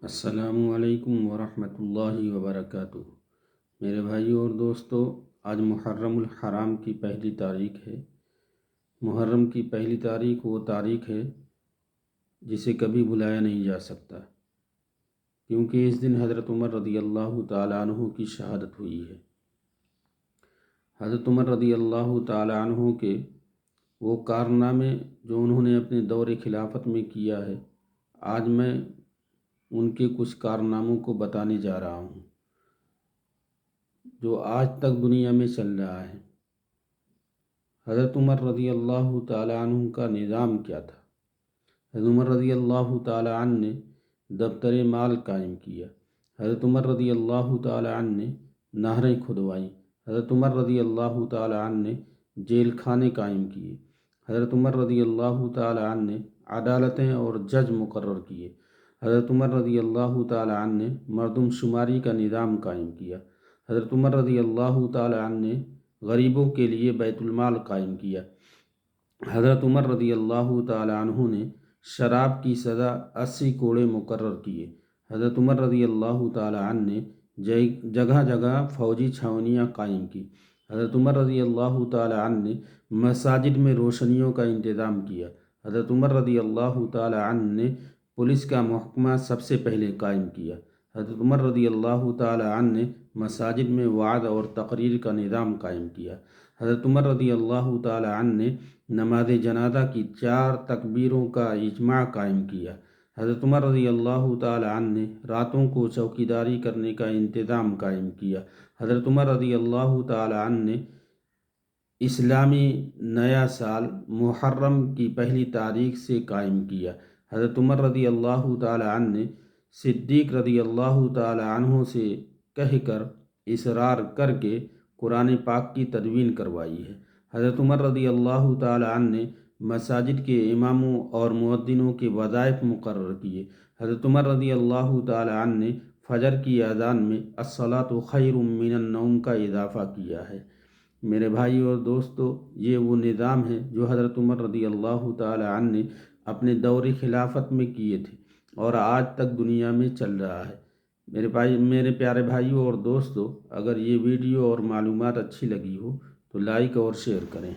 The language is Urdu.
السلام علیکم ورحمۃ اللہ وبرکاتہ۔ میرے بھائیو اور دوستو، آج محرم الحرام کی پہلی تاریخ ہے۔ محرم کی پہلی تاریخ وہ تاریخ ہے جسے کبھی بھلایا نہیں جا سکتا، کیونکہ اس دن حضرت عمر رضی اللہ تعالیٰ عنہ کی شہادت ہوئی ہے۔ حضرت عمر رضی اللہ تعالیٰ عنہ کے وہ کارنامے جو انہوں نے اپنے دور خلافت میں کیا ہے، آج میں ان کے کچھ کارناموں کو بتانے جا رہا ہوں جو آج تک دنیا میں چل رہا ہے۔ حضرت عمر رضی اللہ تعالیٰ عنہ کا نظام کیا تھا؟ حضرت عمر رضی اللہ تعالیٰ عنہ نے دفتر مال قائم کیا۔ حضرت عمر رضی اللہ تعالیٰ عنہ نے نہریں کھدوائیں۔ حضرت عمر رضی اللہ تعالیٰ عنہ نے جیل خانے قائم کیے۔ حضرت عمر رضی اللہ تعالیٰ عنہ نے عدالتیں اور جج مقرر کیے۔ حضرت عمر رضی اللہ تعالیٰ عنہ نے مردم شماری کا نظام قائم کیا۔ حضرت عمر رضی اللہ تعالیٰ عنہ نے غریبوں کے لیے بیت المال قائم کیا۔ حضرت عمر رضی اللہ تعالیٰ عنہ نے شراب کی سزا 80 کوڑے مقرر کیے۔ حضرت عمر رضی اللہ تعالیٰ عنہ نے جگہ جگہ فوجی چھاونیاں قائم کی۔ حضرت عمر رضی اللہ تعالیٰ عنہ نے مساجد میں روشنیوں کا انتظام کیا۔ حضرت عمر رضی اللہ تعالیٰ عنہ نے پولیس کا محکمہ سب سے پہلے قائم کیا۔ حضرت عمر رضی اللہ تعالیٰ عنہ نے مساجد میں وعظ اور تقریر کا نظام قائم کیا۔ حضرت عمر رضی اللہ تعالیٰ عنہ نے نماز جنازہ کی 4 تکبیروں کا اجماع قائم کیا۔ حضرت عمر رضی اللہ تعالیٰ عنہ نے راتوں کو چوکیداری کرنے کا انتظام قائم کیا۔ حضرت عمر رضی اللہ تعالیٰ عنہ نے اسلامی نیا سال محرم کی پہلی تاریخ سے قائم کیا۔ حضرت عمر رضی اللہ تعالیٰ عنہ نے صدیق رضی اللہ تعالیٰ عنہ سے کہہ کر اصرار کر کے قرآن پاک کی تدوین کروائی ہے۔ حضرت عمر رضی اللہ تعالیٰ عنہ نے مساجد کے اماموں اور مؤذنوں کے وظائف مقرر کیے۔ حضرت عمر رضی اللہ تعالیٰ عنہ نے فجر کی اذان میں الصلاۃ خیر من النوم کا اضافہ کیا ہے۔ میرے بھائی اور دوستو، یہ وہ نظام ہے جو حضرت عمر رضی اللہ تعالیٰ عنہ نے اپنے دور خلافت میں کیے تھے اور آج تک دنیا میں چل رہا ہے۔ میرے پیارے بھائیوں اور دوستو، اگر یہ ویڈیو اور معلومات اچھی لگی ہو تو لائک اور شیئر کریں۔